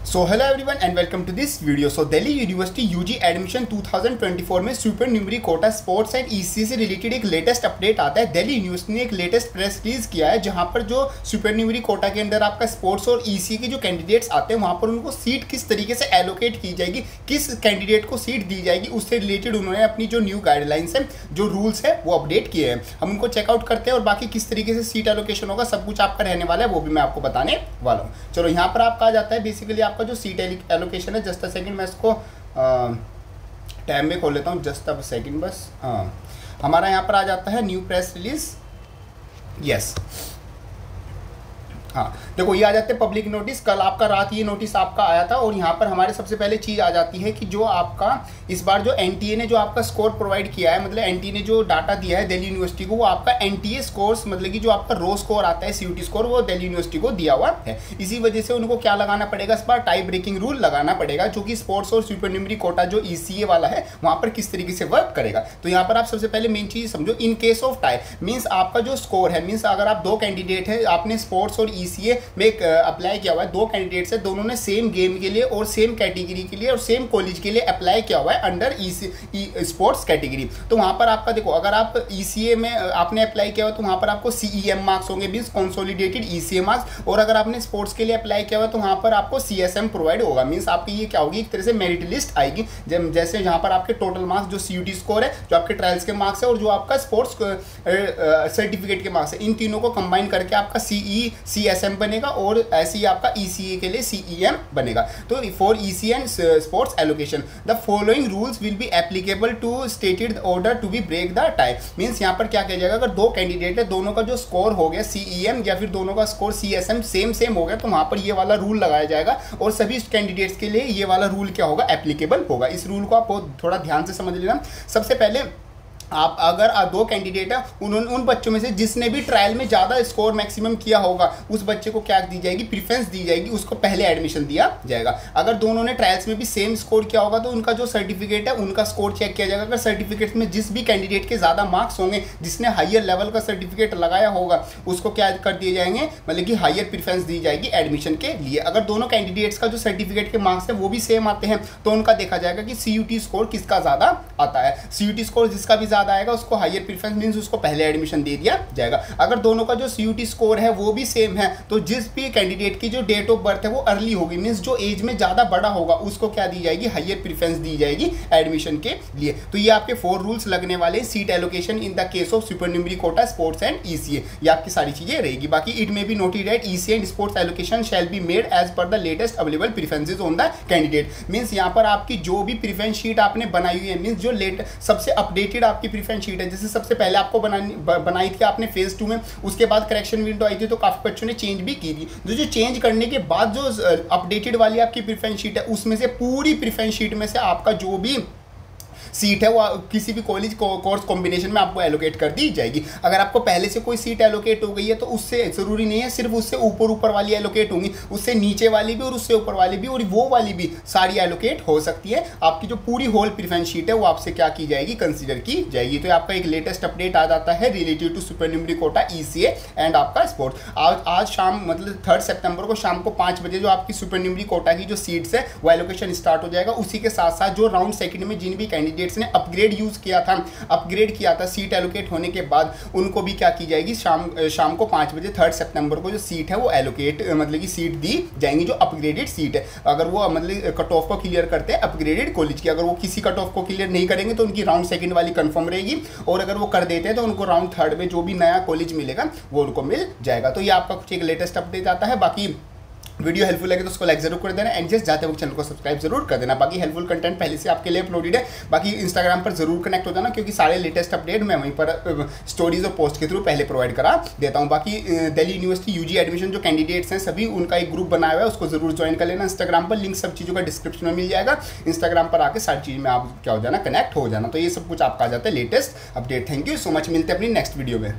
So hello everyone and welcome to this video. So Delhi university UG admission 2024 में supernumerary quota sports and EC से related एक latest update आता है। Delhi university ने एक latest press release किया है जहां पर जो सुपर न्यूमरी कोटा के अंदर आपका स्पोर्ट्स और ईसी के जो कैंडिडेट्स आते हैं वहां पर उनको सीट किस तरीके से एलोकेट की जाएगी, किस कैंडिडेट को सीट दी जाएगी, उससे रिलेटेड उन्होंने अपनी जो न्यू गाइडलाइंस है, जो रूल्स है वो अपडेट किए हैं। हम उनको चेकआउट करते हैं और बाकी किस तरीके से सीट एलोकेशन होगा सब कुछ आपका रहने वाला है वो भी मैं आपको बताने वाला हूँ। चलो यहाँ पर आपका आ जाता है बेसिकली आपका जो सीट एलोकेशन है। जस्ट अ सेकंड, मैं इसको टैब में खोल लेता हूँ। जस्ट अ सेकंड बस। हमारा यहाँ पर आ जाता है न्यू प्रेस रिलीज। यस, हाँ देखो ये आ जाते हैं पब्लिक नोटिस। कल आपका रात ये नोटिस आपका आया था और यहाँ पर हमारे सबसे पहले चीज़ आ जाती है कि जो आपका इस बार जो एनटीए ने जो आपका स्कोर प्रोवाइड किया है, मतलब एनटीए ने जो डाटा दिया है दिल्ली यूनिवर्सिटी को, वो आपका एनटीए स्कोर्स मतलब कि जो आपका रो स्कोर आता है सीयूटी स्कोर, वो दिल्ली यूनिवर्सिटी को दिया हुआ है। इसी वजह से उनको क्या लगाना पड़ेगा, इस बार टाई ब्रेकिंग रूल लगाना पड़ेगा जो कि स्पोर्ट्स और सुपर न्यूमरी कोटा जो ईसीए वाला है वहाँ पर किस तरीके से वर्क करेगा। तो यहाँ पर आप सबसे पहले मेन चीज़ समझो, in case of tie means आपका जो स्कोर है, मीन्स अगर आप दो कैंडिडेट है, आपने स्पोर्ट्स और ईसीए में अप्लाई किया हुआ है, दो कैंडिडेट्स है, दोनों ने सेम गेम के लिए और सेम कैटेगरी के लिए और सेम कॉलेज के लिए अप्लाई किया हुआ है अंडर स्पोर्ट्स कैटेगरी। तो वहां पर आपका देखो, अगर आप ईसीए में आपने अप्लाई किया हुआ तो वहां पर आपको सीईएम मार्क्स होंगे, मींस कंसोलिडेटेड ईसीए मार्क्स, और अगर आपने स्पोर्ट्स के लिए अप्लाई किया हुआ तो वहां पर आपको सीएसएम प्रोवाइड होगा। मींस आपकी ये क्या होगी, एक तरह से मेरिट लिस्ट आएगी जैसे जहां पर आपके टोटल मार्क्स जो सीयूटी स्कोर है, जो आपके ट्रायल्स के मार्क्स है और जो आपका स्पोर्ट्स सर्टिफिकेट के मार्क्स है, इन तीनों को कंबाइन करके आपका सीएसएम बनेगा और ऐसे ही आपका ईसीए के लिए सीईएम बनेगा। तो for ECA and sports allocation the following rules will be applicable to stated order to be break the tie. Means यहाँ पर क्या किया जाएगा, अगर दो कैंडिडेट है, दोनों का जो स्कोर हो गया सीईएम या फिर दोनों का स्कोर सीएसएम सेम हो गया, तो वहां पर ये वाला रूल लगाया जाएगा और सभी कैंडिडेट्स के लिए ये वाला रूल क्या होगा, एप्लीकेबल होगा। इस रूल को आप थोड़ा ध्यान से समझ लेना। सबसे पहले आप अगर दो कैंडिडेट है, उन बच्चों में से जिसने भी ट्रायल में ज़्यादा स्कोर मैक्सिमम किया होगा उस बच्चे को क्या दी जाएगी, प्रीफरेंस दी जाएगी, उसको पहले एडमिशन दिया जाएगा। अगर दोनों ने ट्रायल्स में भी सेम स्कोर किया होगा तो उनका जो सर्टिफिकेट है उनका स्कोर चेक किया जाएगा। अगर सर्टिफिकेट में जिस भी कैंडिडेट के ज़्यादा मार्क्स होंगे, जिसने हायर लेवल का सर्टिफिकेट लगाया होगा, उसको क्या कर दिए जाएंगे, मतलब कि हायर प्रीफरेंस दी जाएगी एडमिशन के लिए। अगर दोनों कैंडिडेट्स का जो सर्टिफिकेट के मार्क्स है वो भी सेम आते हैं तो उनका देखा जाएगा कि सीयूटी स्कोर किसका ज़्यादा आता है। सीयूटी स्कोर जिसका भी ज़्यादा आएगा उसको हायर प्रीफरेंस मींस उसको पहले एडमिशन दे दिया जाएगा। अगर दोनों का जो सीयूटी स्कोर है वो भी सेम है तो जिस भी कैंडिडेट की जो डेट ऑफ बर्थ है वो अर्ली होगी, मींस जो एज में ज़्यादा बड़ा होगा उसको क्या दी जाएगी, हायर प्रीफरेंस दी जाएगी एडमिशन के लिए। तो ये आपके 4 रूल्स लगने वाले seat allocation in the case of supernumerary quota sports and ECA. ये आपकी सारी चीजें रहेगी। बाकी it may be noted that ECA and sports allocation shall be made as per the latest available preferences on the candidate. Means यहाँ पर आपकी जो भी प्रीफरेंस शीट आपने बनाई हुई है, मींस जो सबसे अपडेटेड आपकी प्रीफरेंस शीट है, जैसे सबसे पहले आपको बनाई थी आपने फेज 2 में, उसके बाद करेक्शन विंडो आई थी तो काफी बच्चों ने चेंज भी की थी। जो चेंज करने के बाद जो अपडेटेड वाली आपकी प्रीफरेंस शीट है उसमें से पूरी प्रीफरेंस शीट में से आपका जो भी सीट है वो किसी भी कॉलेज कोर्स कॉम्बिनेशन में आपको एलोकेट कर दी जाएगी। अगर आपको पहले से कोई सीट एलोकेट हो गई है तो उससे ज़रूरी नहीं है सिर्फ उससे ऊपर वाली एलोकेट होंगी, उससे नीचे वाली भी और उससे ऊपर वाली भी और वो वाली भी सारी एलोकेट हो सकती है। आपकी जो पूरी होल प्रीफरेंस शीट है वो आपसे क्या की जाएगी, कंसीडर की जाएगी। तो आपका एक लेटेस्ट अपडेट आ जाता है related to supernumerary quota ECA and आपका स्पोर्ट्स। आज शाम मतलब 3 सितंबर को शाम को 5 बजे जो आपकी सुपर न्यूमरी कोटा की जो सीट्स है वो एलोकेशन स्टार्ट हो जाएगा। उसी के साथ साथ जो राउंड सेकंड में जिन भी कैंडिडेट ने अपग्रेड किया था सीट एलोकेट होने के बाद उनको भी क्या की जाएगी, शाम को 5 बजे 3 सितंबर को जो सीट है वो एलोकेट मतलब कि सीट दी जाएंगी जो अपग्रेडेड सीट है। अगर वो मतलब कट ऑफ को क्लियर करते हैं अपग्रेडेड कॉलेज की, अगर वो किसी कट ऑफ को क्लियर नहीं करेंगे तो उनकी राउंड सेकंड वाली कंफर्म रहेगी और अगर वो कर देते हैं तो उनको राउंड 3 में जो भी नया कॉलेज मिलेगा वो उनको मिल जाएगा। तो ये आपका कुछ एक लेटेस्ट अपडेट आता है। बाकी वीडियो हेल्पफुल लगे तो उसको लाइक जरूर कर देना एंड जस्ट जाते वक्त चैनल को सब्सक्राइब जरूर कर देना। बाकी हेल्पफुल कंटेंट पहले से आपके लिए अपलोडेड है। बाकी इंस्टाग्राम पर जरूर कनेक्ट हो जाना क्योंकि सारे लेटेस्ट अपडेट मैं वहीं पर स्टोरीज और पोस्ट के थ्रू पहले प्रोवाइड करा देता हूँ। बाकी दिल्ली यूनिवर्सिटी यूजी एडमिशन जो कैंडिडेट्स हैं सभी उनका एक ग्रुप बनाया हुआ है, उसको जरूर ज्वाइन कर लेना। इंस्टाग्राम पर लिंक सब चीज़ों का डिस्क्रिप्शन में मिल जाएगा। इंस्टाग्राम पर आके सारी चीज़ में आप क्या हो जाना, कनेक्ट हो जाना। तो ये सब कुछ आपका आ जाता है latest update. Thank you so much, मिलते हैं अपनी नेक्स्ट वीडियो में।